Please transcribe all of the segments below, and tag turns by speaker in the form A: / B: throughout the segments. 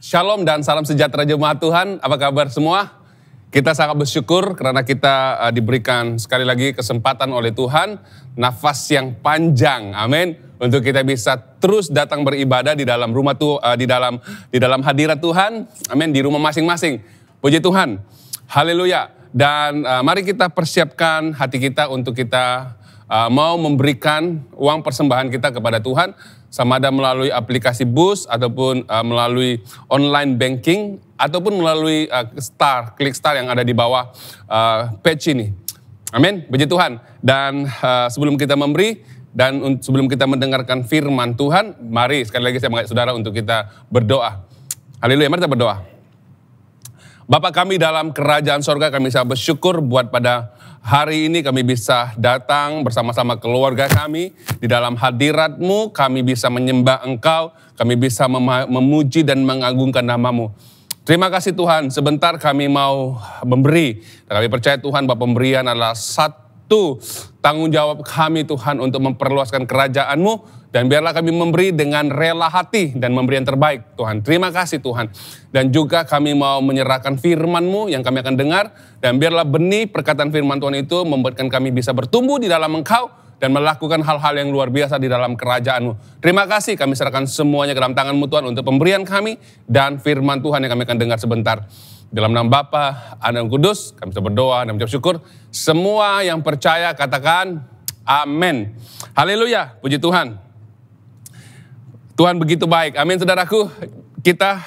A: Shalom dan salam sejahtera jemaat Tuhan. Apa kabar semua? Kita sangat bersyukur karena kita diberikan sekali lagi kesempatan oleh Tuhan, nafas yang panjang, amin, untuk kita bisa terus datang beribadah di dalam rumah di dalam hadirat Tuhan, amin, di rumah masing-masing. Puji Tuhan, haleluya. Dan mari kita persiapkan hati kita untuk kita mau memberikan uang persembahan kita kepada Tuhan, sama ada melalui aplikasi Boost ataupun melalui online banking ataupun melalui klik star yang ada di bawah page ini. Amin, puji Tuhan. Dan sebelum kita memberi dan sebelum kita mendengarkan firman Tuhan, mari sekali lagi saya mengajak saudara untuk kita berdoa. Haleluya, mari kita berdoa. Bapa kami dalam kerajaan sorga, kami sangat bersyukur buat pada hari ini kami bisa datang bersama-sama keluarga kami di dalam hadirat-Mu, kami bisa menyembah Engkau, kami bisa memuji dan mengagungkan nama-Mu. Terima kasih Tuhan, sebentar kami mau memberi. Kami percaya Tuhan bahwa pemberian adalah satu tanggung jawab kami Tuhan untuk memperluaskan kerajaan-Mu. Dan biarlah kami memberi dengan rela hati dan memberi yang terbaik Tuhan. Terima kasih Tuhan. Dan juga kami mau menyerahkan firman-Mu yang kami akan dengar. Dan biarlah benih perkataan firman Tuhan itu membuatkan kami bisa bertumbuh di dalam Engkau. Dan melakukan hal-hal yang luar biasa di dalam kerajaan-Mu. Terima kasih, kami serahkan semuanya ke dalam tangan-Mu Tuhan untuk pemberian kami. Dan firman Tuhan yang kami akan dengar sebentar. Dalam nama Bapa, Anak dan Kudus, kami bisa berdoa dan mengucap syukur. Semua yang percaya katakan amin. Haleluya, puji Tuhan. Tuhan begitu baik. Amin saudaraku. Kita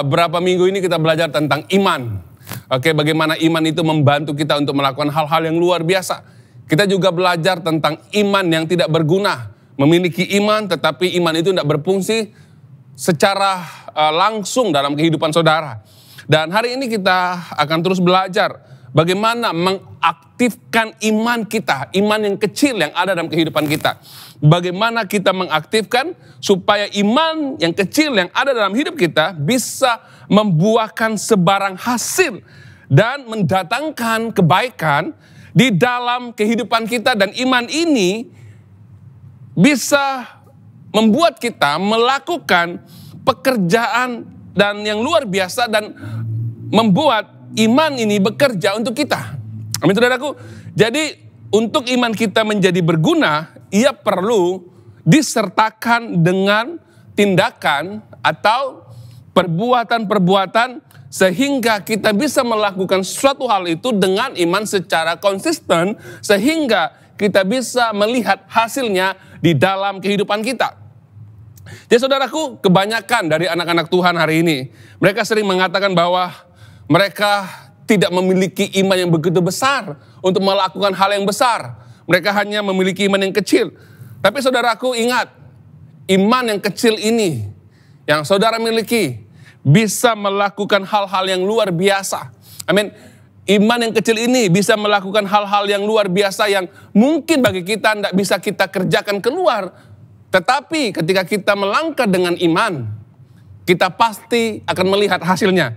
A: berapa minggu ini kita belajar tentang iman. Oke, bagaimana iman itu membantu kita untuk melakukan hal-hal yang luar biasa. Kita juga belajar tentang iman yang tidak berguna. Memiliki iman tetapi iman itu tidak berfungsi secara langsung dalam kehidupan saudara. Dan hari ini kita akan terus belajar bagaimana mengaktifkan iman kita, iman yang kecil yang ada dalam kehidupan kita. Bagaimana kita mengaktifkan supaya iman yang kecil yang ada dalam hidup kita bisa membuahkan sebarang hasil dan mendatangkan kebaikan di dalam kehidupan kita. Dan iman ini bisa membuat kita melakukan pekerjaan dan yang luar biasa dan membuat iman ini bekerja untuk kita. Amin saudaraku. Jadi untuk iman kita menjadi berguna, ia perlu disertakan dengan tindakan atau perbuatan-perbuatan sehingga kita bisa melakukan suatu hal itu dengan iman secara konsisten sehingga kita bisa melihat hasilnya di dalam kehidupan kita. Jadi saudaraku, kebanyakan dari anak-anak Tuhan hari ini, mereka sering mengatakan bahwa mereka tidak memiliki iman yang begitu besar untuk melakukan hal yang besar. Mereka hanya memiliki iman yang kecil. Tapi saudaraku ingat, iman yang kecil ini yang saudara miliki bisa melakukan hal-hal yang luar biasa. Amin. Iman yang kecil ini bisa melakukan hal-hal yang luar biasa yang mungkin bagi kita tidak bisa kita kerjakan keluar. Tetapi ketika kita melangkah dengan iman, kita pasti akan melihat hasilnya.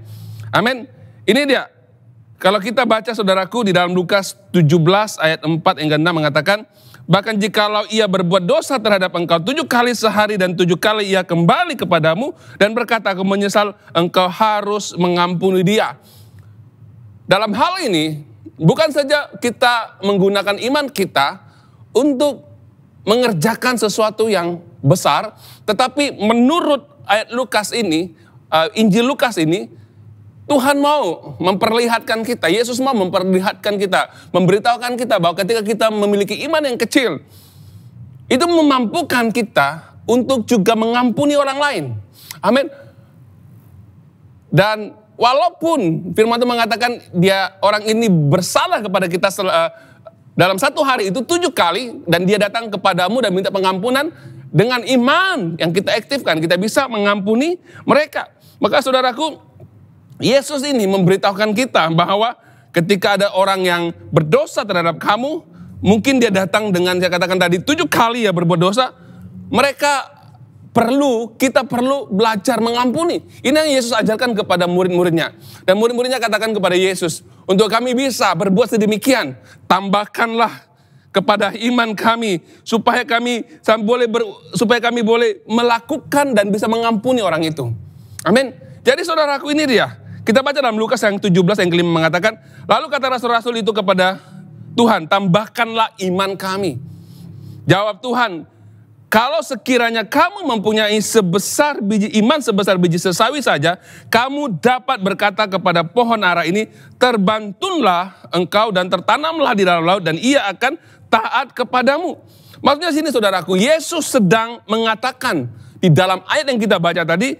A: Amin. Ini dia. Kalau kita baca saudaraku di dalam Lukas 17 ayat 4 hingga 6 mengatakan, bahkan jikalau ia berbuat dosa terhadap engkau 7 kali sehari dan 7 kali ia kembali kepadamu dan berkata aku menyesal, engkau harus mengampuni dia. Dalam hal ini bukan saja kita menggunakan iman kita untuk mengerjakan sesuatu yang besar, tetapi menurut ayat Lukas ini, Injil Lukas ini, Tuhan mau memperlihatkan kita, Yesus mau memperlihatkan kita, memberitahukan kita bahwa ketika kita memiliki iman yang kecil, itu memampukan kita untuk juga mengampuni orang lain. Amin. Dan walaupun firman Tuhan mengatakan orang ini bersalah kepada kita dalam satu hari itu 7 kali, dan dia datang kepadamu dan minta pengampunan, dengan iman yang kita aktifkan, kita bisa mengampuni mereka. Maka saudaraku, Yesus ini memberitahukan kita bahwa ketika ada orang yang berdosa terhadap kamu, mungkin dia datang dengan saya katakan tadi 7 kali ya berbuat dosa, kita perlu belajar mengampuni. Ini yang Yesus ajarkan kepada murid-muridnya. Dan murid-muridnya katakan kepada Yesus, untuk kami bisa berbuat sedemikian, tambahkanlah kepada iman kami supaya kami boleh melakukan dan bisa mengampuni orang itu. Amin. Jadi saudaraku, ini dia. Kita baca dalam Lukas yang 17 yang kelima mengatakan, lalu kata rasul-rasul itu kepada Tuhan, tambahkanlah iman kami. Jawab Tuhan, kalau sekiranya kamu mempunyai sebesar biji iman, sebesar biji sesawi saja, kamu dapat berkata kepada pohon ara ini, terbantunlah engkau dan tertanamlah di dalam laut, dan ia akan taat kepadamu. Maksudnya sini saudaraku, Yesus sedang mengatakan di dalam ayat yang kita baca tadi,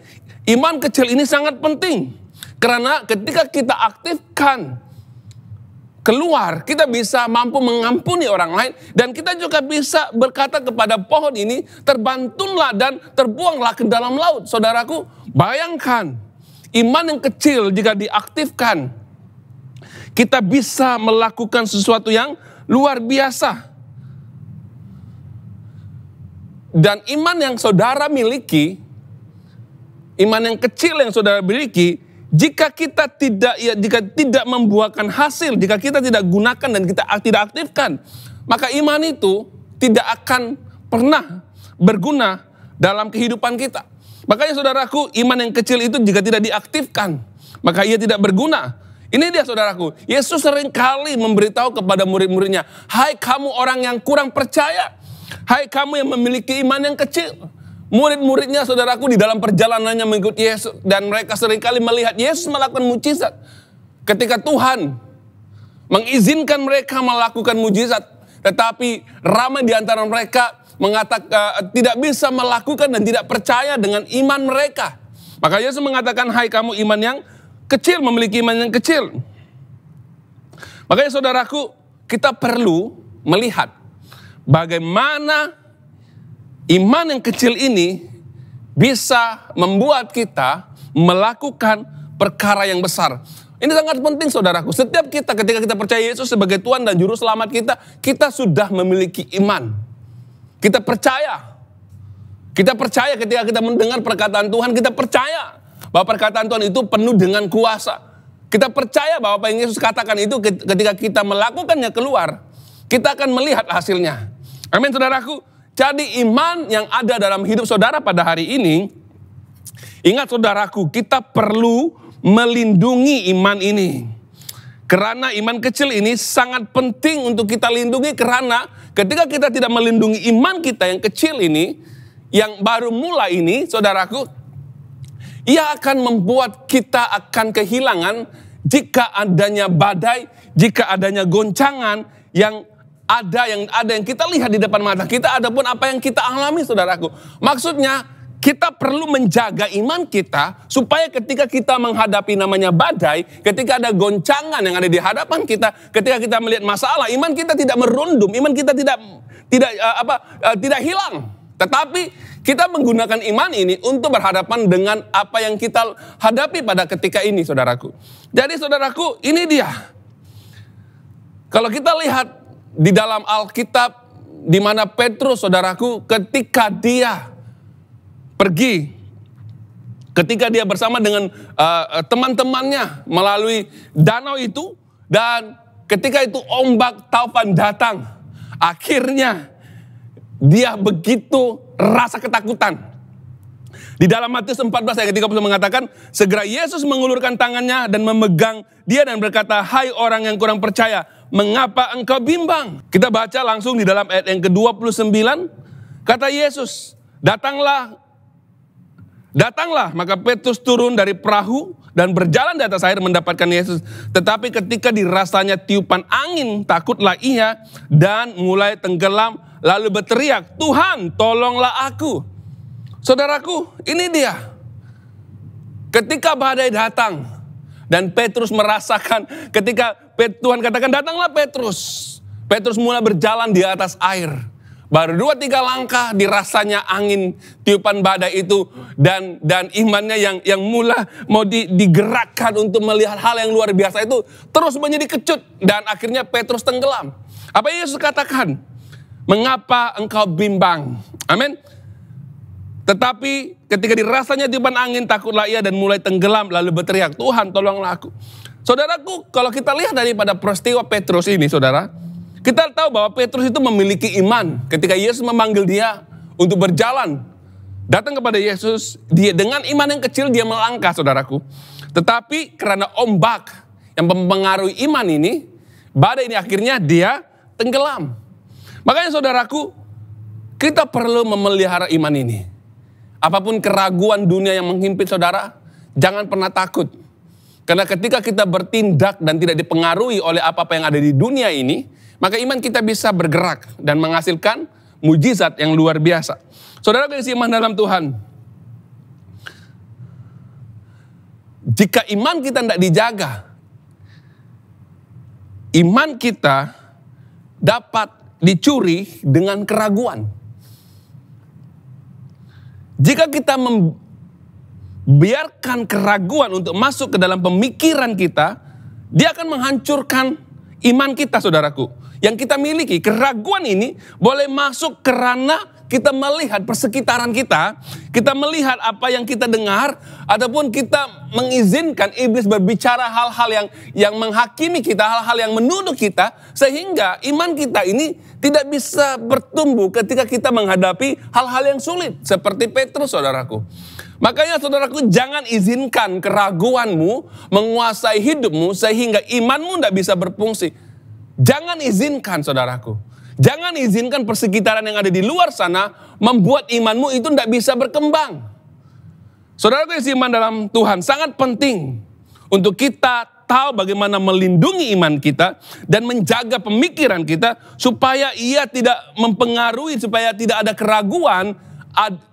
A: iman kecil ini sangat penting. Karena ketika kita aktifkan keluar, kita bisa mampu mengampuni orang lain. Dan kita juga bisa berkata kepada pohon ini, terbantunlah dan terbuanglah ke dalam laut. Saudaraku, bayangkan, iman yang kecil jika diaktifkan, kita bisa melakukan sesuatu yang luar biasa. Dan iman yang saudara miliki, iman yang kecil yang saudara miliki, jika kita tidak membuahkan hasil, jika kita tidak gunakan dan kita tidak aktifkan, maka iman itu tidak akan pernah berguna dalam kehidupan kita. Makanya saudaraku, iman yang kecil itu jika tidak diaktifkan, maka ia tidak berguna. Ini dia saudaraku, Yesus seringkali memberitahu kepada murid-muridnya, hai kamu orang yang kurang percaya, hai kamu yang memiliki iman yang kecil. Murid-muridnya saudaraku di dalam perjalanannya mengikuti Yesus, dan mereka seringkali melihat Yesus melakukan mujizat. Ketika Tuhan mengizinkan mereka melakukan mujizat, tetapi ramai di antara mereka mengatakan tidak bisa melakukan dan tidak percaya dengan iman mereka. Maka Yesus mengatakan, hai kamu iman yang kecil, memiliki iman yang kecil. Makanya saudaraku, kita perlu melihat bagaimana iman yang kecil ini bisa membuat kita melakukan perkara yang besar. Ini sangat penting saudaraku. Setiap kita ketika kita percaya Yesus sebagai Tuhan dan Juru Selamat kita, kita sudah memiliki iman. Kita percaya. Kita percaya ketika kita mendengar perkataan Tuhan, kita percaya bahwa perkataan Tuhan itu penuh dengan kuasa. Kita percaya bahwa apa yang Yesus katakan itu ketika kita melakukannya keluar, kita akan melihat hasilnya. Amin saudaraku. Jadi iman yang ada dalam hidup saudara pada hari ini, ingat saudaraku, kita perlu melindungi iman ini. Karena iman kecil ini sangat penting untuk kita lindungi, karena ketika kita tidak melindungi iman kita yang kecil ini, yang baru mulai ini, saudaraku, ia akan membuat kita akan kehilangan jika adanya badai, jika adanya goncangan yang kita lihat di depan mata kita, adapun apa yang kita alami saudaraku. Maksudnya kita perlu menjaga iman kita supaya ketika kita menghadapi namanya badai, ketika ada goncangan yang ada di hadapan kita, ketika kita melihat masalah, iman kita tidak merundum, iman kita tidak hilang. Tetapi kita menggunakan iman ini untuk berhadapan dengan apa yang kita hadapi pada ketika ini saudaraku. Jadi saudaraku, ini dia. Kalau kita lihat di dalam Alkitab, di mana Petrus, saudaraku, ketika dia pergi, ketika dia bersama dengan teman-temannya melalui danau itu, dan ketika itu ombak taufan datang, akhirnya dia begitu rasa ketakutan. Di dalam Matius 14 ayat 30 mengatakan, segera Yesus mengulurkan tangannya dan memegang dia dan berkata, hai orang yang kurang percaya, mengapa engkau bimbang? Kita baca langsung di dalam ayat yang ke-29. Kata Yesus, datanglah. Maka Petrus turun dari perahu dan berjalan di atas air mendapatkan Yesus. Tetapi ketika dirasanya tiupan angin, takutlah ia dan mulai tenggelam. Lalu berteriak, Tuhan tolonglah aku. Saudaraku, ini dia. Ketika badai datang dan Petrus merasakan, ketika Tuhan katakan datanglah Petrus. Petrus mulai berjalan di atas air. Baru 2-3 langkah dirasanya angin tiupan badai itu. Dan imannya yang mulai mau digerakkan untuk melihat hal yang luar biasa itu. Terus menjadi kecut dan akhirnya Petrus tenggelam. Apa Yesus katakan? Mengapa engkau bimbang? Amin. Tetapi ketika dirasanya tiupan angin, takutlah ia dan mulai tenggelam, lalu berteriak, Tuhan tolonglah aku. Saudaraku, kalau kita lihat daripada peristiwa Petrus ini, saudara, kita tahu bahwa Petrus itu memiliki iman ketika Yesus memanggil dia untuk berjalan datang kepada Yesus, dia dengan iman yang kecil dia melangkah, saudaraku. Tetapi karena ombak yang mempengaruhi iman ini, badai ini akhirnya dia tenggelam. Makanya saudaraku, kita perlu memelihara iman ini. Apapun keraguan dunia yang menghimpit saudara, jangan pernah takut. Karena ketika kita bertindak dan tidak dipengaruhi oleh apa-apa yang ada di dunia ini, maka iman kita bisa bergerak dan menghasilkan mujizat yang luar biasa. Saudara kasih iman dalam Tuhan, jika iman kita tidak dijaga, iman kita dapat dicuri dengan keraguan. Jika kita membiarkan keraguan untuk masuk ke dalam pemikiran kita, dia akan menghancurkan iman kita, saudaraku. Yang kita miliki, keraguan ini boleh masuk karena kita melihat persekitaran kita melihat apa yang kita dengar, ataupun kita mengizinkan iblis berbicara hal-hal yang menghakimi kita, hal-hal yang menuduh kita, sehingga iman kita ini tidak bisa bertumbuh ketika kita menghadapi hal-hal yang sulit, seperti Petrus, saudaraku. Makanya saudaraku, jangan izinkan keraguanmu menguasai hidupmu sehingga imanmu tidak bisa berfungsi. Jangan izinkan, saudaraku. Jangan izinkan persekitaran yang ada di luar sana membuat imanmu itu tidak bisa berkembang. Saudaraku yang iman dalam Tuhan, sangat penting untuk kita tahu bagaimana melindungi iman kita dan menjaga pemikiran kita supaya ia tidak mempengaruhi, supaya tidak ada keraguan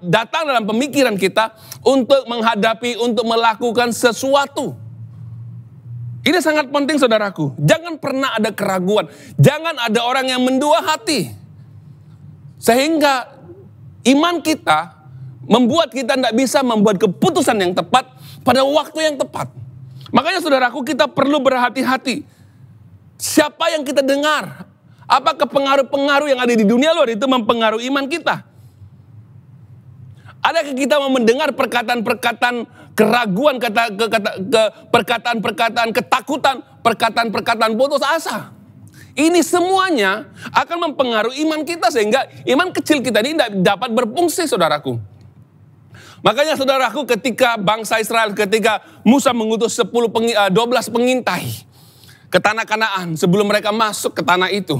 A: datang dalam pemikiran kita untuk menghadapi, untuk melakukan sesuatu. Ini sangat penting, saudaraku. Jangan pernah ada keraguan. Jangan ada orang yang mendua hati. Sehingga iman kita membuat kita tidak bisa membuat keputusan yang tepat pada waktu yang tepat. Makanya saudaraku, kita perlu berhati-hati. Siapa yang kita dengar? Apakah pengaruh-pengaruh yang ada di dunia luar itu mempengaruhi iman kita? Adakah kita mau mendengar perkataan-perkataan keraguan, perkataan-perkataan ketakutan, perkataan-perkataan putus asa? Ini semuanya akan mempengaruhi iman kita sehingga iman kecil kita ini tidak dapat berfungsi, saudaraku. Makanya saudaraku, ketika bangsa Israel, ketika Musa mengutus 12 pengintai ke tanah Kanaan sebelum mereka masuk ke tanah itu.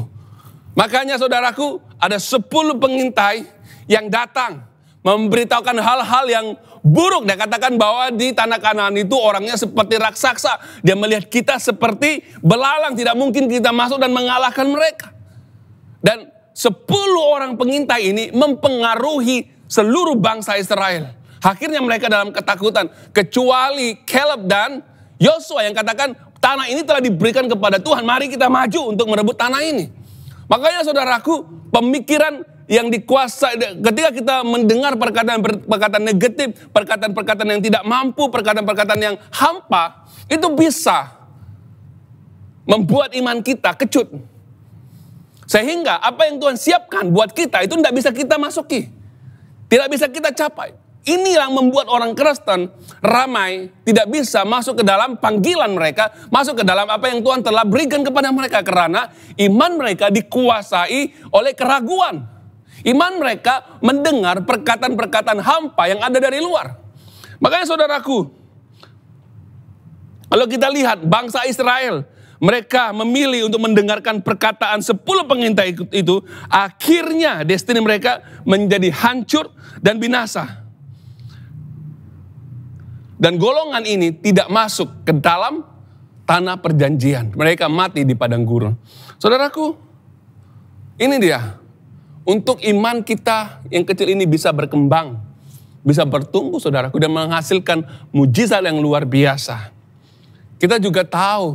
A: Makanya saudaraku, ada 10 pengintai yang datang memberitahukan hal-hal yang buruk. Dia katakan bahwa di tanah Kanaan itu orangnya seperti raksasa. Dia melihat kita seperti belalang. Tidak mungkin kita masuk dan mengalahkan mereka. Dan 10 orang pengintai ini mempengaruhi seluruh bangsa Israel. Akhirnya mereka dalam ketakutan. Kecuali Caleb dan Yosua yang katakan tanah ini telah diberikan kepada Tuhan. Mari kita maju untuk merebut tanah ini. Makanya saudaraku, pemikiran yang dikuasai, ketika kita mendengar perkataan-perkataan negatif, perkataan-perkataan yang tidak mampu, perkataan-perkataan yang hampa, itu bisa membuat iman kita kecut. Sehingga apa yang Tuhan siapkan buat kita itu tidak bisa kita masuki. Tidak bisa kita capai. Ini yang membuat orang Kristen ramai tidak bisa masuk ke dalam panggilan mereka, masuk ke dalam apa yang Tuhan telah berikan kepada mereka. Karena iman mereka dikuasai oleh keraguan. Iman mereka mendengar perkataan-perkataan hampa yang ada dari luar. Makanya saudaraku, kalau kita lihat bangsa Israel, mereka memilih untuk mendengarkan perkataan 10 pengintai itu, akhirnya destiny mereka menjadi hancur dan binasa. Dan golongan ini tidak masuk ke dalam tanah perjanjian. Mereka mati di padang gurun. Saudaraku, ini dia. Untuk iman kita yang kecil ini bisa berkembang, bisa bertumbuh, saudaraku, dan menghasilkan mujizat yang luar biasa. Kita juga tahu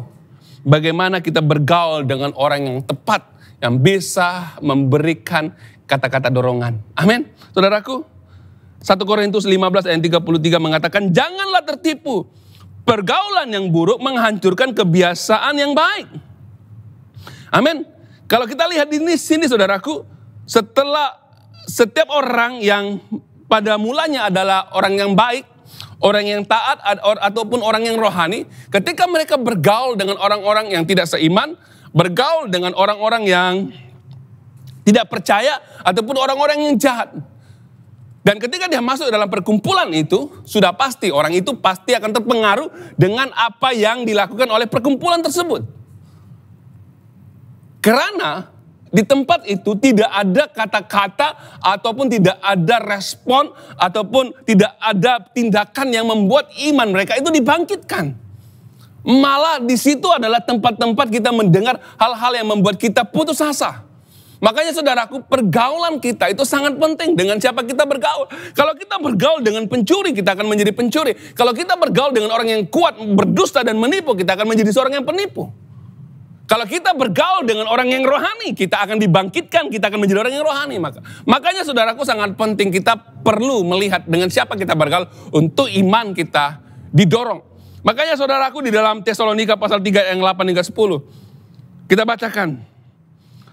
A: bagaimana kita bergaul dengan orang yang tepat, yang bisa memberikan kata-kata dorongan. Amin, saudaraku. 1 Korintus 15 ayat 33 mengatakan, janganlah tertipu. Pergaulan yang buruk menghancurkan kebiasaan yang baik. Amin. Kalau kita lihat di sini, saudaraku, setelah setiap orang yang pada mulanya adalah orang yang baik, orang yang taat, ataupun orang yang rohani, ketika mereka bergaul dengan orang-orang yang tidak seiman, bergaul dengan orang-orang yang tidak percaya, ataupun orang-orang yang jahat, Dan ketika dia masuk dalam perkumpulan itu, sudah pasti orang itu pasti akan terpengaruh dengan apa yang dilakukan oleh perkumpulan tersebut. Karena di tempat itu tidak ada kata-kata ataupun tidak ada respon ataupun tidak ada tindakan yang membuat iman mereka itu dibangkitkan. Malah di situ adalah tempat-tempat kita mendengar hal-hal yang membuat kita putus asa. Makanya saudaraku, pergaulan kita itu sangat penting. Dengan siapa kita bergaul. Kalau kita bergaul dengan pencuri, kita akan menjadi pencuri. Kalau kita bergaul dengan orang yang kuat, berdusta dan menipu, kita akan menjadi seorang yang penipu. Kalau kita bergaul dengan orang yang rohani, kita akan dibangkitkan, kita akan menjadi orang yang rohani. Makanya saudaraku, sangat penting kita perlu melihat dengan siapa kita bergaul untuk iman kita didorong. Makanya saudaraku, di dalam Tesalonika pasal 3 ayat 8 hingga 10, kita bacakan.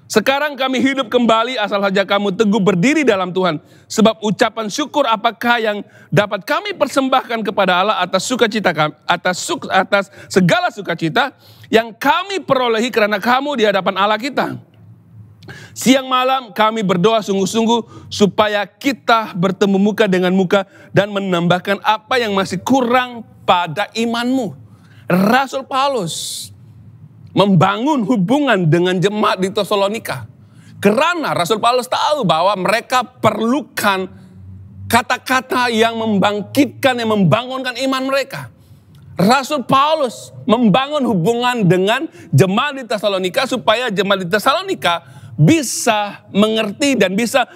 A: Sekarang kami hidup kembali asal saja kamu teguh berdiri dalam Tuhan. Sebab ucapan syukur apakah yang dapat kami persembahkan kepada Allah atas sukacita kami, atas segala sukacita yang kami perolehi karena kamu di hadapan Allah kita. Siang malam kami berdoa sungguh-sungguh supaya kita bertemu muka dengan muka dan menambahkan apa yang masih kurang pada imanmu. Rasul Paulus membangun hubungan dengan jemaat di Tesalonika. Karena Rasul Paulus tahu bahwa mereka perlukan kata-kata yang membangkitkan, yang membangunkan iman mereka. Rasul Paulus membangun hubungan dengan jemaat di Tesalonika supaya jemaat di Tesalonika bisa mengerti dan bisa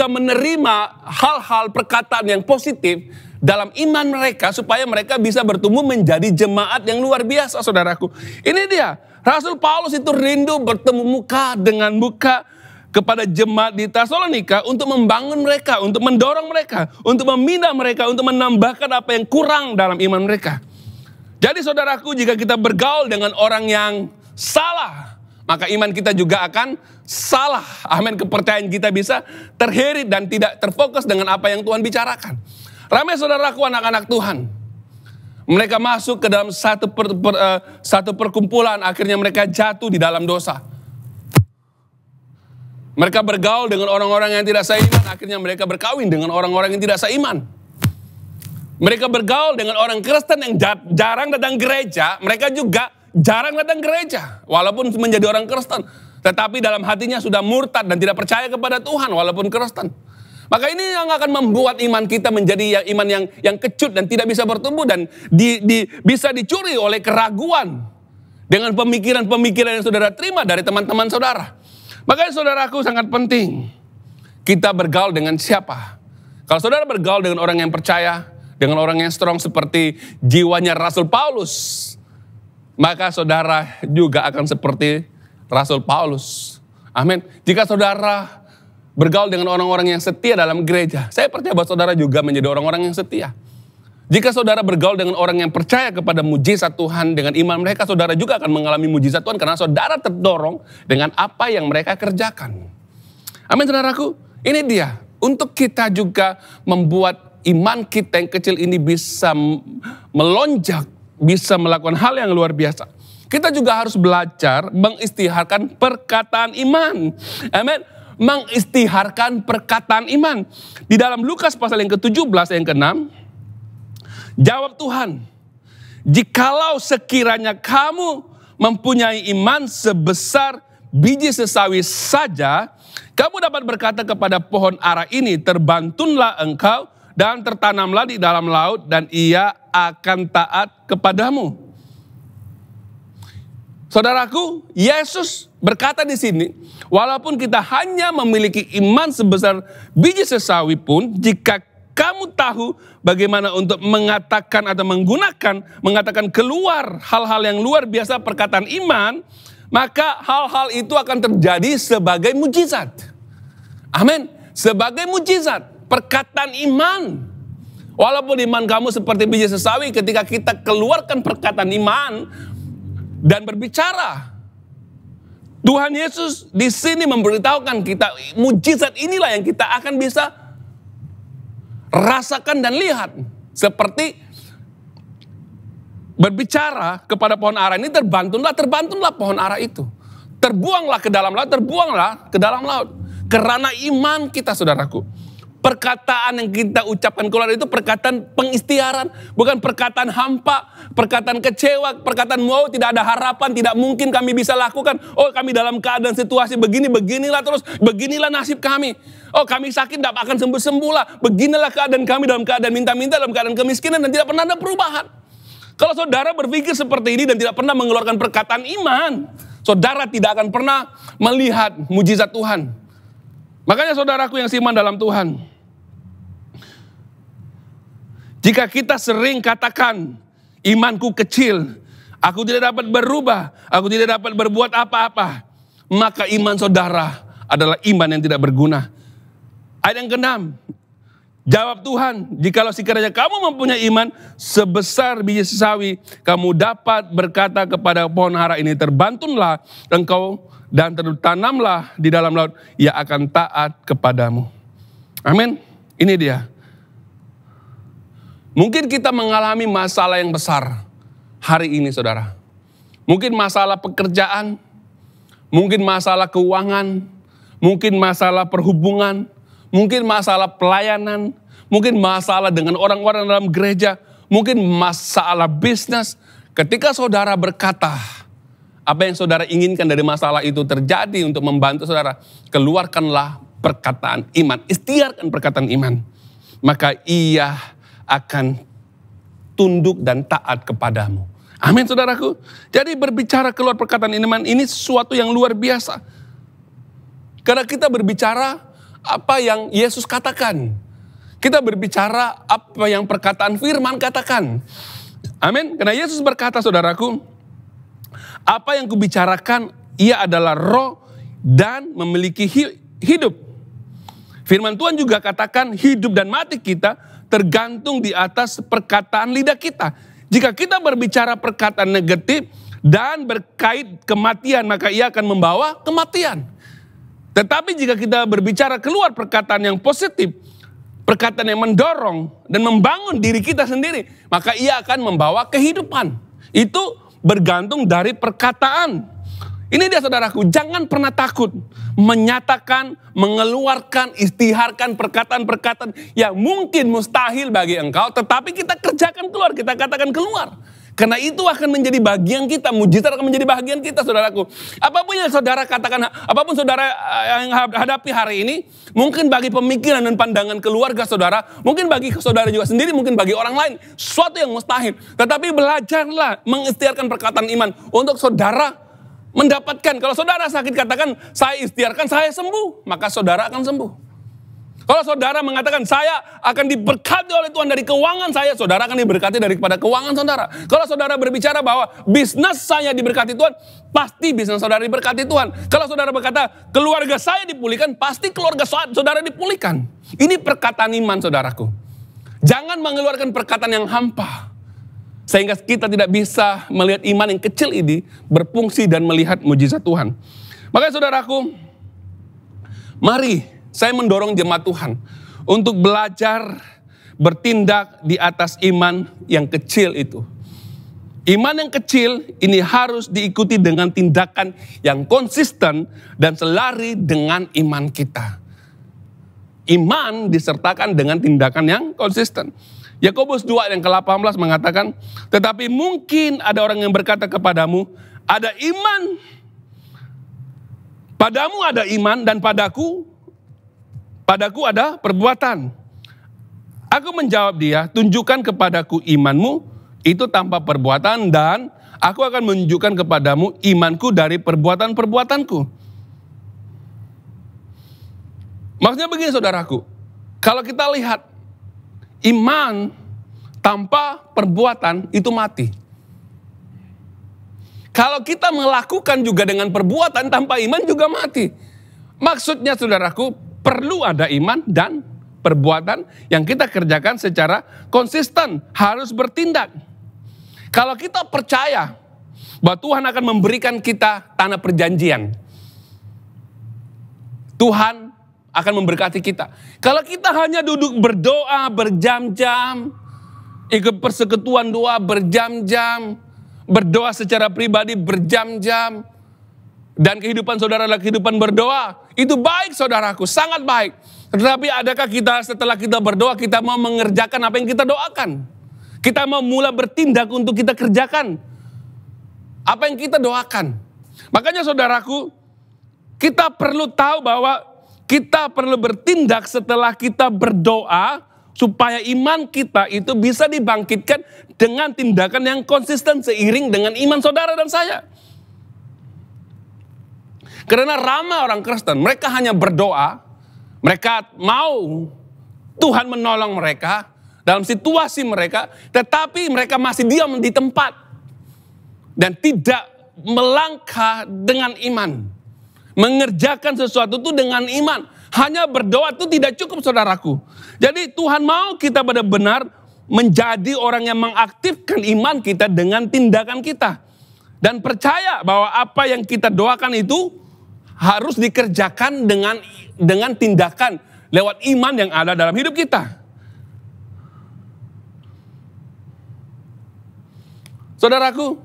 A: menerima hal-hal perkataan yang positif dalam iman mereka supaya mereka bisa bertumbuh menjadi jemaat yang luar biasa, saudaraku. Ini dia, Rasul Paulus itu rindu bertemu muka dengan muka kepada jemaat di Tesalonika untuk membangun mereka, untuk mendorong mereka, untuk membina mereka, untuk menambahkan apa yang kurang dalam iman mereka. Jadi saudaraku, jika kita bergaul dengan orang yang salah, maka iman kita juga akan salah. Amin, kepercayaan kita bisa terheret dan tidak terfokus dengan apa yang Tuhan bicarakan. Ramai saudaraku, anak-anak Tuhan. Mereka masuk ke dalam satu perkumpulan, akhirnya mereka jatuh di dalam dosa. Mereka bergaul dengan orang-orang yang tidak seiman, akhirnya mereka berkawin dengan orang-orang yang tidak seiman. Mereka bergaul dengan orang Kristen yang jarang datang gereja, mereka juga jarang datang gereja, walaupun menjadi orang Kristen. Tetapi dalam hatinya sudah murtad dan tidak percaya kepada Tuhan, walaupun Kristen. Maka ini yang akan membuat iman kita menjadi iman yang kecut dan tidak bisa bertumbuh dan bisa dicuri oleh keraguan dengan pemikiran-pemikiran yang saudara terima dari teman-teman saudara. Makanya saudaraku, sangat penting kita bergaul dengan siapa. Kalau saudara bergaul dengan orang yang percaya, dengan orang yang strong seperti jiwanya Rasul Paulus, maka saudara juga akan seperti Rasul Paulus. Amin. Jika saudara bergaul dengan orang-orang yang setia dalam gereja, saya percaya bahwa saudara juga menjadi orang-orang yang setia. Jika saudara bergaul dengan orang yang percaya kepada mujizat Tuhan dengan iman mereka, saudara juga akan mengalami mujizat Tuhan karena saudara terdorong dengan apa yang mereka kerjakan. Amin, saudaraku. Ini dia, untuk kita juga membuat iman kita yang kecil ini bisa melonjak, bisa melakukan hal yang luar biasa. Kita juga harus belajar mengistiharkan perkataan iman. Amin. Mengistiharkan perkataan iman. Di dalam Lukas pasal yang ke-17 yang ke-6, jawab Tuhan, jikalau sekiranya kamu mempunyai iman sebesar biji sesawi saja, kamu dapat berkata kepada pohon ara ini, terbantunlah engkau dan tertanamlah di dalam laut, dan ia akan taat kepadamu. Saudaraku, Yesus berkata di sini, walaupun kita hanya memiliki iman sebesar biji sesawi pun, jika kamu tahu bagaimana untuk mengatakan atau mengatakan keluar hal-hal yang luar biasa perkataan iman, maka hal-hal itu akan terjadi sebagai mujizat. Amin. Sebagai mujizat, perkataan iman. Walaupun iman kamu seperti biji sesawi, ketika kita keluarkan perkataan iman dan berbicara, Tuhan Yesus di sini memberitahukan kita mujizat inilah yang kita akan bisa rasakan dan lihat. Seperti berbicara kepada pohon ara ini, terbantunlah pohon ara itu. Terbuanglah ke dalam laut, terbuanglah ke dalam laut. Karena iman kita, saudaraku. Perkataan yang kita ucapkan keluar itu perkataan pengikhtiaran, bukan perkataan hampa, perkataan kecewa, perkataan mau tidak ada harapan, tidak mungkin kami bisa lakukan. Oh, kami dalam keadaan situasi begini, beginilah terus, beginilah nasib kami. Oh, kami sakit, tidak akan sembuh-sembuh lah. Beginilah keadaan kami dalam keadaan minta-minta, dalam keadaan kemiskinan dan tidak pernah ada perubahan. Kalau saudara berpikir seperti ini dan tidak pernah mengeluarkan perkataan iman, saudara tidak akan pernah melihat mujizat Tuhan. Makanya saudaraku yang seiman dalam Tuhan, jika kita sering katakan, imanku kecil, aku tidak dapat berubah, aku tidak dapat berbuat apa-apa, maka iman saudara adalah iman yang tidak berguna. Ayat yang ke-6, jawab Tuhan, jikalau sekiranya kamu mempunyai iman sebesar biji sawi, kamu dapat berkata kepada pohon ara ini, terbantunlah engkau dan tertanamlah di dalam laut, ia akan taat kepadamu. Amin. Ini dia. Mungkin kita mengalami masalah yang besar hari ini, saudara. Mungkin masalah pekerjaan, mungkin masalah keuangan, mungkin masalah perhubungan, mungkin masalah pelayanan, mungkin masalah dengan orang-orang dalam gereja, mungkin masalah bisnis. Ketika saudara berkata, apa yang saudara inginkan dari masalah itu terjadi untuk membantu saudara, keluarkanlah perkataan iman, ikhtiarkan perkataan iman. Maka ia akan tunduk dan taat kepadamu. Amin, saudaraku. Jadi berbicara keluar perkataan iman ini sesuatu yang luar biasa. Karena kita berbicara apa yang Yesus katakan. Kita berbicara apa yang perkataan firman katakan. Amin. Karena Yesus berkata, saudaraku, apa yang kubicarakan ia adalah roh dan memiliki hidup. Firman Tuhan juga katakan hidup dan mati kita tergantung di atas perkataan lidah kita. Jika kita berbicara perkataan negatif dan berkait kematian, maka ia akan membawa kematian. Tetapi jika kita berbicara keluar perkataan yang positif, perkataan yang mendorong dan membangun diri kita sendiri, maka ia akan membawa kehidupan. Itu bergantung dari perkataan. Ini dia, saudaraku, jangan pernah takut menyatakan, mengeluarkan, istiharkan perkataan-perkataan yang mungkin mustahil bagi engkau, tetapi kita kerjakan keluar, kita katakan keluar. Karena itu akan menjadi bagian kita, mujizat akan menjadi bagian kita, saudaraku. Apapun yang saudara katakan, apapun saudara yang hadapi hari ini, mungkin bagi pemikiran dan pandangan keluarga saudara, mungkin bagi saudara juga sendiri, mungkin bagi orang lain, sesuatu yang mustahil. Tetapi belajarlah mengikhtiarkan perkataan iman untuk saudara mendapatkan. Kalau saudara sakit, katakan, saya ikhtiarkan, saya sembuh. Maka saudara akan sembuh. Kalau saudara mengatakan, saya akan diberkati oleh Tuhan dari keuangan saya, saudara akan diberkati daripada keuangan saudara. Kalau saudara berbicara bahwa bisnis saya diberkati Tuhan, pasti bisnis saudara diberkati Tuhan. Kalau saudara berkata, keluarga saya dipulihkan, pasti keluarga saudara dipulihkan. Ini perkataan iman, saudaraku. Jangan mengeluarkan perkataan yang hampa, sehingga kita tidak bisa melihat iman yang kecil ini berfungsi dan melihat mujizat Tuhan. Makanya saudaraku, mari saya mendorong jemaat Tuhan untuk belajar bertindak di atas iman yang kecil itu. Iman yang kecil ini harus diikuti dengan tindakan yang konsisten dan selari dengan iman kita. Iman disertakan dengan tindakan yang konsisten. Yakobus 2 yang ke-18 mengatakan, tetapi mungkin ada orang yang berkata kepadamu, ada iman, padamu ada iman dan padaku ada perbuatan. Aku menjawab dia, tunjukkan kepadaku imanmu itu tanpa perbuatan dan aku akan menunjukkan kepadamu imanku dari perbuatan-perbuatanku. Maksudnya begini, saudaraku, kalau kita lihat, iman tanpa perbuatan itu mati. Kalau kita melakukan juga dengan perbuatan tanpa iman juga mati. Maksudnya, saudaraku, perlu ada iman dan perbuatan yang kita kerjakan secara konsisten, harus bertindak. Kalau kita percaya bahwa Tuhan akan memberikan kita tanah perjanjian, Tuhan akan memberkati kita. Kalau kita hanya duduk berdoa berjam-jam, ikut persekutuan doa berjam-jam, berdoa secara pribadi berjam-jam, dan kehidupan saudara adalah kehidupan berdoa, itu baik saudaraku, sangat baik. Tetapi adakah kita setelah kita berdoa, kita mau mengerjakan apa yang kita doakan? Kita mau mulai bertindak untuk kita kerjakan apa yang kita doakan. Makanya saudaraku, kita perlu tahu bahwa kita perlu bertindak setelah kita berdoa, supaya iman kita itu bisa dibangkitkan dengan tindakan yang konsisten seiring dengan iman saudara dan saya. Karena ramai orang Kristen, mereka hanya berdoa, mereka mau Tuhan menolong mereka dalam situasi mereka, tetapi mereka masih diam di tempat dan tidak melangkah dengan iman. Mengerjakan sesuatu itu dengan iman. Hanya berdoa itu tidak cukup saudaraku. Jadi Tuhan mau kita benar-benar menjadi orang yang mengaktifkan iman kita dengan tindakan kita. Dan percaya bahwa apa yang kita doakan itu harus dikerjakan dengan tindakan lewat iman yang ada dalam hidup kita. Saudaraku,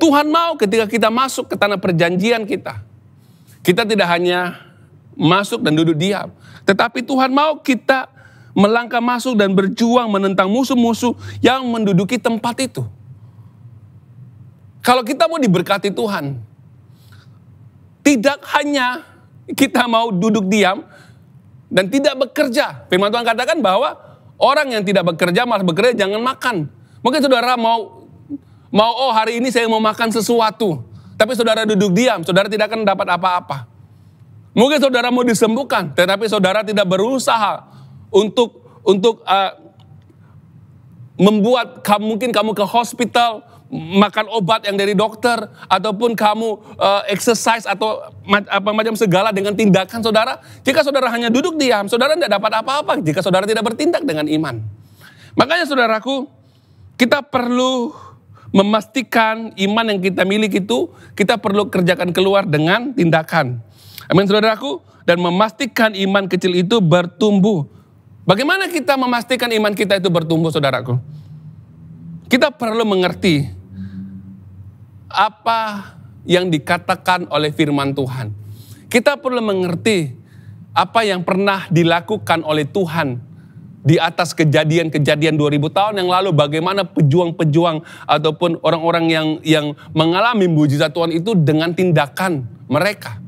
A: Tuhan mau ketika kita masuk ke tanah perjanjian kita tidak hanya masuk dan duduk diam, tetapi Tuhan mau kita melangkah masuk dan berjuang menentang musuh-musuh yang menduduki tempat itu. Kalau kita mau diberkati Tuhan, tidak hanya kita mau duduk diam dan tidak bekerja. Firman Tuhan katakan bahwa orang yang tidak bekerja malah bekerja jangan makan. Mungkin saudara mau hari ini saya mau makan sesuatu, tapi saudara duduk diam, saudara tidak akan dapat apa-apa. Mungkin saudara mau disembuhkan, tetapi saudara tidak berusaha untuk membuat mungkin kamu ke hospital, makan obat yang dari dokter, ataupun kamu exercise atau macam segala dengan tindakan saudara. Jika saudara hanya duduk diam, saudara tidak dapat apa-apa jika saudara tidak bertindak dengan iman. Makanya saudaraku, kita perlu memastikan iman yang kita miliki itu kita perlu kerjakan keluar dengan tindakan. Amin saudaraku. Dan memastikan iman kecil itu bertumbuh. Bagaimana kita memastikan iman kita itu bertumbuh saudaraku? Kita perlu mengerti apa yang dikatakan oleh firman Tuhan. Kita perlu mengerti apa yang pernah dilakukan oleh Tuhan di atas kejadian-kejadian 2000 tahun yang lalu. Bagaimana pejuang-pejuang ataupun orang-orang yang mengalami mujizat Tuhan itu dengan tindakan mereka.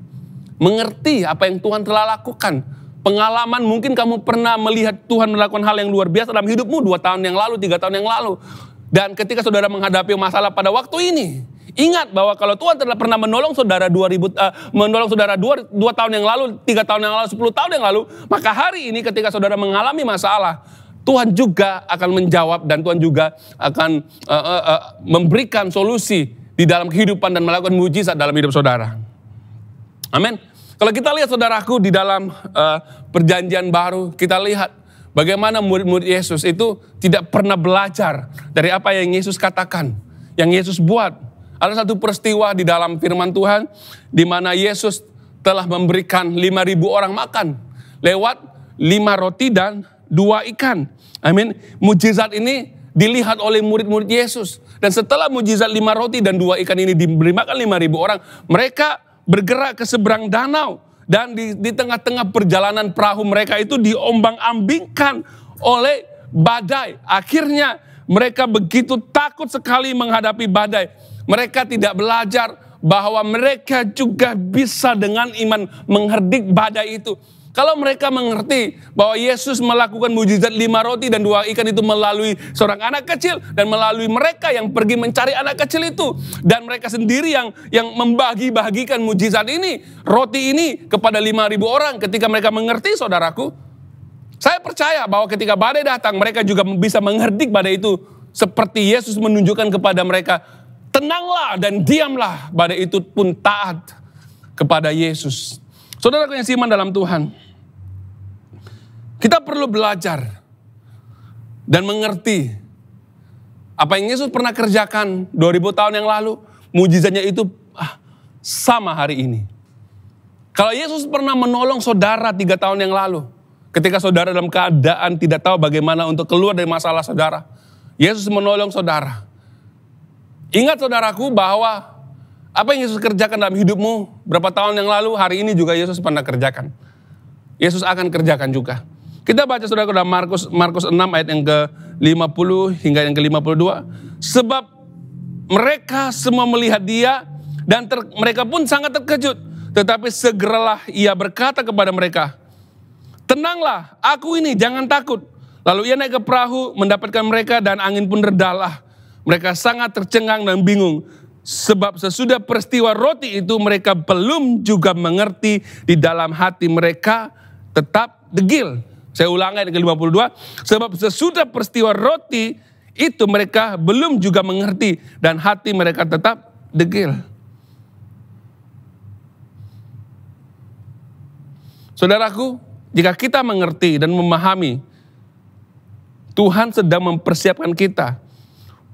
A: Mengerti apa yang Tuhan telah lakukan. Pengalaman mungkin kamu pernah melihat Tuhan melakukan hal yang luar biasa dalam hidupmu 2 tahun yang lalu, 3 tahun yang lalu. Dan ketika saudara menghadapi masalah pada waktu ini, ingat bahwa kalau Tuhan telah pernah menolong saudara 2 tahun yang lalu, 3 tahun yang lalu, 10 tahun yang lalu, maka hari ini ketika saudara mengalami masalah, Tuhan juga akan menjawab dan Tuhan juga akan memberikan solusi di dalam kehidupan dan melakukan mujizat dalam hidup saudara. Amin. Kalau kita lihat saudaraku di dalam perjanjian baru, kita lihat bagaimana murid-murid Yesus itu tidak pernah belajar dari apa yang Yesus katakan, yang Yesus buat. Ada satu peristiwa di dalam firman Tuhan di mana Yesus telah memberikan 5.000 orang makan lewat 5 roti dan 2 ikan. Amin. Mujizat ini dilihat oleh murid-murid Yesus. Dan setelah mujizat 5 roti dan 2 ikan ini diberi makan 5.000 orang, mereka bergerak ke seberang danau. Dan di tengah-tengah perjalanan perahu mereka itu diombang-ambingkan oleh badai. Akhirnya mereka begitu takut sekali menghadapi badai. Mereka tidak belajar bahwa mereka juga bisa dengan iman mengherdik badai itu. Kalau mereka mengerti bahwa Yesus melakukan mujizat 5 roti dan 2 ikan itu melalui seorang anak kecil. Dan melalui mereka yang pergi mencari anak kecil itu. Dan mereka sendiri yang membagi-bagikan mujizat ini. Roti ini kepada 5.000 orang. Ketika mereka mengerti saudaraku. Saya percaya bahwa ketika badai datang mereka juga bisa mengherdik badai itu. Seperti Yesus menunjukkan kepada mereka. Tenanglah dan diamlah. Badai itu pun taat kepada Yesus. Saudaraku yang seiman dalam Tuhan. Kita perlu belajar dan mengerti apa yang Yesus pernah kerjakan 2000 tahun yang lalu. Mujizatnya itu sama hari ini. Kalau Yesus pernah menolong saudara 3 tahun yang lalu. Ketika saudara dalam keadaan tidak tahu bagaimana untuk keluar dari masalah saudara. Yesus menolong saudara. Ingat saudaraku bahwa Apa yang Yesus kerjakan dalam hidupmu berapa tahun yang lalu, hari ini juga Yesus pernah kerjakan. Yesus akan kerjakan juga. Kita baca saudara dalam Markus 6 ayat yang ke-50 hingga yang ke-52. Sebab mereka semua melihat dia dan mereka pun sangat terkejut. Tetapi segeralah ia berkata kepada mereka, tenanglah, aku ini, jangan takut. Lalu ia naik ke perahu mendapatkan mereka dan angin pun redalah. Mereka sangat tercengang dan bingung. Sebab sesudah peristiwa roti itu mereka belum juga mengerti, di dalam hati mereka tetap degil. Saya ulangi ayat ke-52. Sebab sesudah peristiwa roti itu mereka belum juga mengerti dan hati mereka tetap degil. Saudaraku, jika kita mengerti dan memahami Tuhan sedang mempersiapkan kita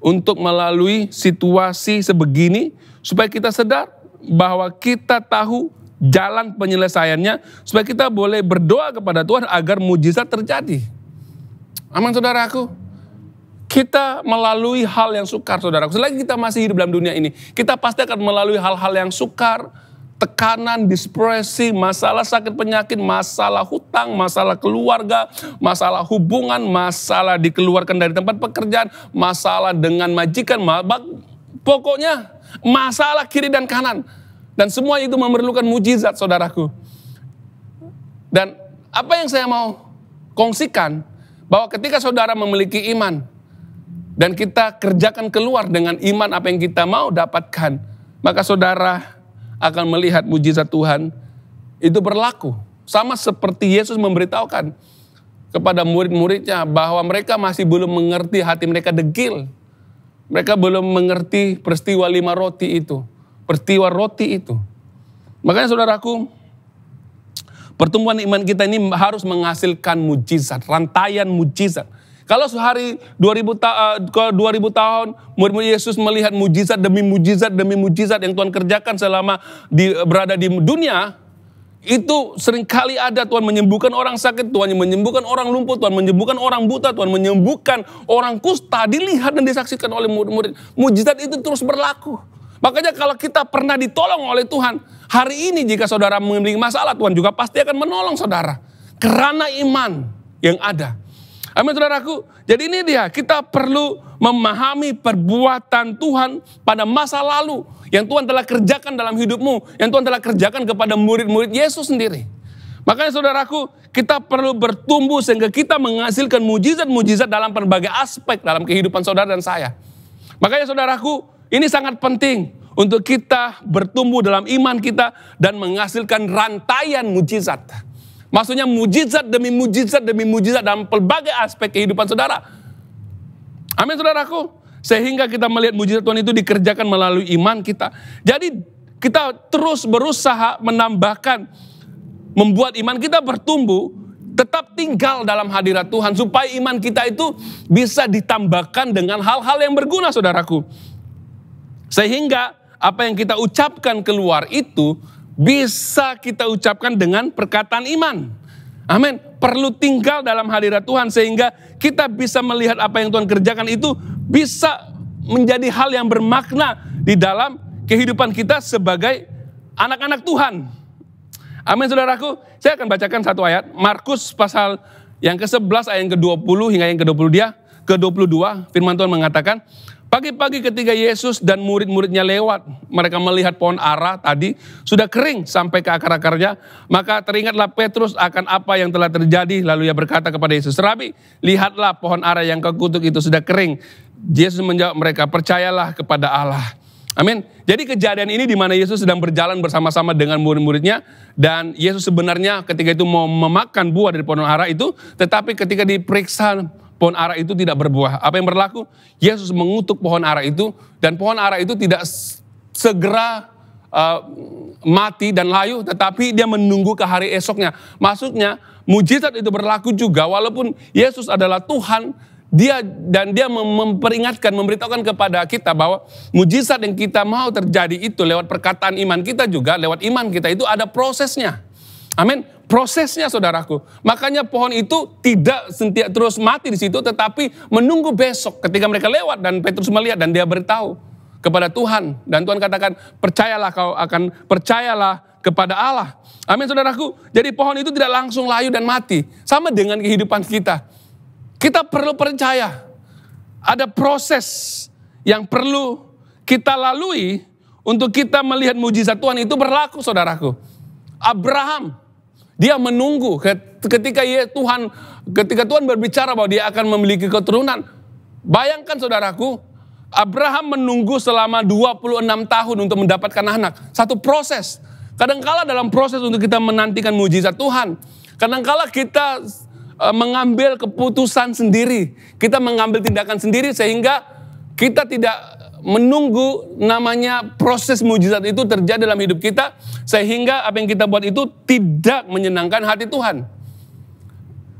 A: untuk melalui situasi sebegini, supaya kita sadar bahwa kita tahu jalan penyelesaiannya, supaya kita boleh berdoa kepada Tuhan agar mujizat terjadi. Amin saudaraku. Kita melalui hal yang sukar saudaraku. Selagi kita masih hidup dalam dunia ini, kita pasti akan melalui hal-hal yang sukar, tekanan, depresi, masalah sakit penyakit, masalah hutang, masalah keluarga, masalah hubungan, masalah dikeluarkan dari tempat pekerjaan, masalah dengan majikan, pokoknya masalah kiri dan kanan. Dan semua itu memerlukan mujizat saudaraku. Dan apa yang saya mau kongsikan, bahwa ketika saudara memiliki iman, dan kita kerjakan keluar dengan iman apa yang kita mau dapatkan, maka saudara akan melihat mujizat Tuhan itu berlaku. Sama seperti Yesus memberitahukan kepada murid-muridnya bahwa mereka masih belum mengerti, hati mereka degil. Mereka belum mengerti peristiwa 5 roti itu. Peristiwa roti itu. Makanya saudaraku, pertumbuhan iman kita ini harus menghasilkan mujizat, rantaian mujizat. Kalau sehari 2000 tahun murid-murid Yesus melihat mujizat demi mujizat yang Tuhan kerjakan selama berada di dunia, itu seringkali ada Tuhan menyembuhkan orang sakit, Tuhan menyembuhkan orang lumpuh, Tuhan menyembuhkan orang buta, Tuhan menyembuhkan orang kusta, dilihat dan disaksikan oleh murid-murid. Mujizat itu terus berlaku. Makanya kalau kita pernah ditolong oleh Tuhan, hari ini jika saudara memiliki masalah, Tuhan juga pasti akan menolong saudara. Karena iman yang ada. Amin saudaraku. Jadi ini dia, kita perlu memahami perbuatan Tuhan pada masa lalu. Yang Tuhan telah kerjakan dalam hidupmu. Yang Tuhan telah kerjakan kepada murid-murid Yesus sendiri. Makanya saudaraku, kita perlu bertumbuh sehingga kita menghasilkan mujizat-mujizat dalam berbagai aspek dalam kehidupan saudara dan saya. Makanya saudaraku, ini sangat penting untuk kita bertumbuh dalam iman kita dan menghasilkan rantaian mujizat. Maksudnya mujizat demi mujizat dalam pelbagai aspek kehidupan saudara. Amin saudaraku. Sehingga kita melihat mujizat Tuhan itu dikerjakan melalui iman kita. Jadi kita terus berusaha menambahkan, membuat iman kita bertumbuh, tetap tinggal dalam hadirat Tuhan. Supaya iman kita itu bisa ditambahkan dengan hal-hal yang berguna saudaraku. Sehingga apa yang kita ucapkan keluar itu bisa kita ucapkan dengan perkataan iman. Amin. Perlu tinggal dalam hadirat Tuhan sehingga kita bisa melihat apa yang Tuhan kerjakan itu bisa menjadi hal yang bermakna di dalam kehidupan kita sebagai anak-anak Tuhan. Amin saudaraku. Saya akan bacakan satu ayat. Markus pasal yang ke-11 ayat yang ke-20 hingga yang ke-22. Firman Tuhan mengatakan, pagi-pagi ketika Yesus dan murid-muridnya lewat, mereka melihat pohon ara tadi sudah kering sampai ke akar-akarnya. Maka teringatlah Petrus akan apa yang telah terjadi. Lalu ia berkata kepada Yesus, Rabi, lihatlah pohon ara yang kau kutuk itu sudah kering. Yesus menjawab mereka, percayalah kepada Allah. Amin. Jadi kejadian ini di mana Yesus sedang berjalan bersama-sama dengan murid-muridnya. Dan Yesus sebenarnya ketika itu mau memakan buah dari pohon ara itu. Tetapi ketika diperiksa, pohon ara itu tidak berbuah. Apa yang berlaku? Yesus mengutuk pohon ara itu. Dan pohon ara itu tidak segera mati dan layu. Tetapi dia menunggu ke hari esoknya. Maksudnya mujizat itu berlaku juga. Walaupun Yesus adalah Tuhan. Dia memperingatkan, memberitahukan kepada kita bahwa mujizat yang kita mau terjadi itu lewat perkataan iman kita juga. Lewat iman kita itu ada prosesnya. Amin. Prosesnya saudaraku. Makanya pohon itu tidak terus mati di situ, tetapi menunggu besok ketika mereka lewat dan Petrus melihat dan dia beritahu kepada Tuhan. Dan Tuhan katakan, percayalah kepada Allah. Amin saudaraku. Jadi pohon itu tidak langsung layu dan mati. Sama dengan kehidupan kita. Kita perlu percaya. Ada proses yang perlu kita lalui untuk kita melihat mujizat Tuhan itu berlaku saudaraku. Abraham, dia menunggu ketika Tuhan berbicara bahwa dia akan memiliki keturunan. Bayangkan saudaraku, Abraham menunggu selama 26 tahun untuk mendapatkan anak. Satu proses. Kadangkala dalam proses untuk kita menantikan mujizat Tuhan, kadangkala kita mengambil keputusan sendiri. Kita mengambil tindakan sendiri sehingga kita tidak menunggu namanya proses mujizat itu terjadi dalam hidup kita. Sehingga apa yang kita buat itu tidak menyenangkan hati Tuhan.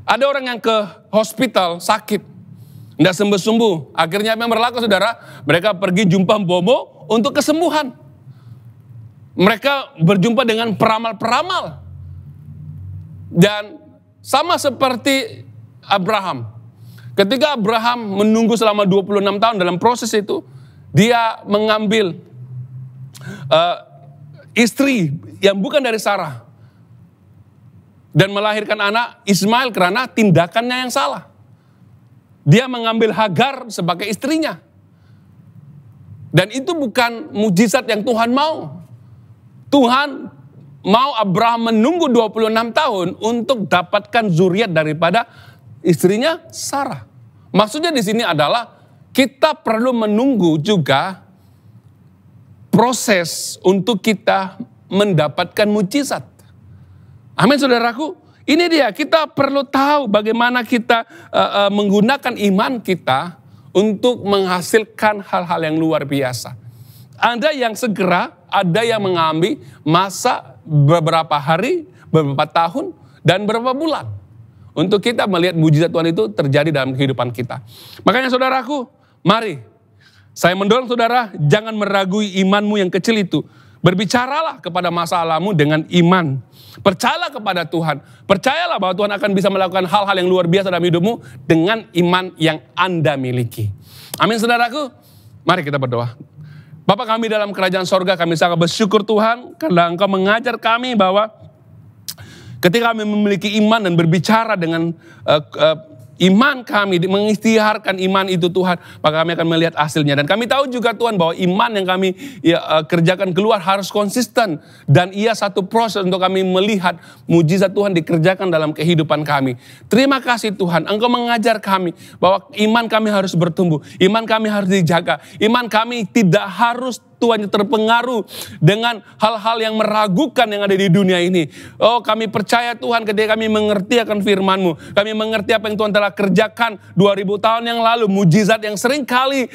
A: Ada orang yang ke hospital sakit, tidak sembuh-sembuh. Akhirnya apa yang berlaku saudara? Mereka pergi jumpa bobo untuk kesembuhan. Mereka berjumpa dengan peramal-peramal. Dan sama seperti Abraham. Ketika Abraham menunggu selama 26 tahun dalam proses itu, dia mengambil istri yang bukan dari Sarah. Dan melahirkan anak Ismail karena tindakannya yang salah. Dia mengambil Hagar sebagai istrinya. Dan itu bukan mujizat yang Tuhan mau. Tuhan mau Abraham menunggu 26 tahun untuk dapatkan zuriat daripada istrinya Sarah. Maksudnya di sini adalah kita perlu menunggu juga proses untuk kita mendapatkan mujizat. Amin saudaraku. Ini dia, kita perlu tahu bagaimana kita menggunakan iman kita untuk menghasilkan hal-hal yang luar biasa. Ada yang segera, ada yang mengambil masa beberapa hari, beberapa tahun, dan beberapa bulan. Untuk kita melihat mujizat Tuhan itu terjadi dalam kehidupan kita. Makanya saudaraku, mari saya mendorong saudara, jangan meragui imanmu yang kecil itu. Berbicaralah kepada masalahmu dengan iman. Percayalah kepada Tuhan. Percayalah bahwa Tuhan akan bisa melakukan hal-hal yang luar biasa dalam hidupmu dengan iman yang Anda miliki. Amin saudaraku. Mari kita berdoa. Bapa kami dalam kerajaan sorga, kami sangat bersyukur Tuhan karena Engkau mengajar kami bahwa ketika kami memiliki iman dan berbicara dengan iman kami, mengistiharkan iman itu Tuhan, maka kami akan melihat hasilnya. Dan kami tahu juga Tuhan bahwa iman yang kami kerjakan keluar harus konsisten. Dan ia satu proses untuk kami melihat mujizat Tuhan dikerjakan dalam kehidupan kami. Terima kasih Tuhan, Engkau mengajar kami bahwa iman kami harus bertumbuh. Iman kami harus dijaga. Iman kami tidak harus Tuhan terpengaruh dengan hal-hal yang meragukan yang ada di dunia ini. Oh, kami percaya Tuhan ketika kami mengerti akan firman-Mu. Kami mengerti apa yang Tuhan telah kerjakan 2000 tahun yang lalu. Mujizat yang sering kali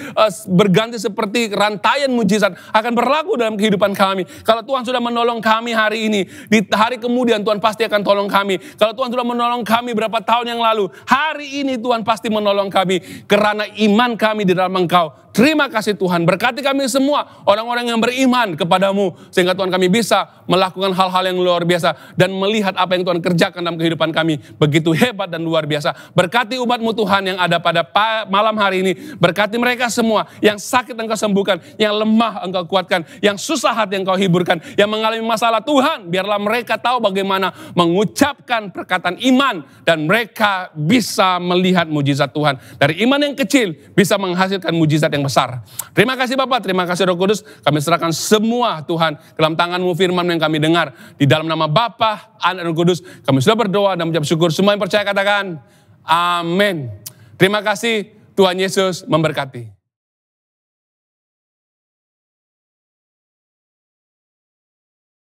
A: berganti seperti rantaian mujizat akan berlaku dalam kehidupan kami. Kalau Tuhan sudah menolong kami hari ini, di hari kemudian Tuhan pasti akan tolong kami. Kalau Tuhan sudah menolong kami berapa tahun yang lalu, hari ini Tuhan pasti menolong kami. Karena iman kami di dalam Engkau. Terima kasih Tuhan, berkati kami semua orang-orang yang beriman kepadamu. Sehingga Tuhan kami bisa melakukan hal-hal yang luar biasa. Dan melihat apa yang Tuhan kerjakan dalam kehidupan kami. Begitu hebat dan luar biasa. Berkati umat-Mu Tuhan yang ada pada malam hari ini. Berkati mereka semua. Yang sakit Engkau sembuhkan. Yang lemah Engkau kuatkan. Yang susah hati Engkau hiburkan. Yang mengalami masalah Tuhan. Biarlah mereka tahu bagaimana mengucapkan perkataan iman. Dan mereka bisa melihat mujizat Tuhan. Dari iman yang kecil bisa menghasilkan mujizat yang besar. Terima kasih Bapak, terima kasih Roh Kudus. Kami serahkan semua Tuhan ke dalam tangan-Mu firman yang kami dengar. Di dalam nama Bapa, Anak dan Roh Kudus, kami sudah berdoa dan mengucap syukur. Semua yang percaya katakan, amin. Terima kasih, Tuhan Yesus memberkati.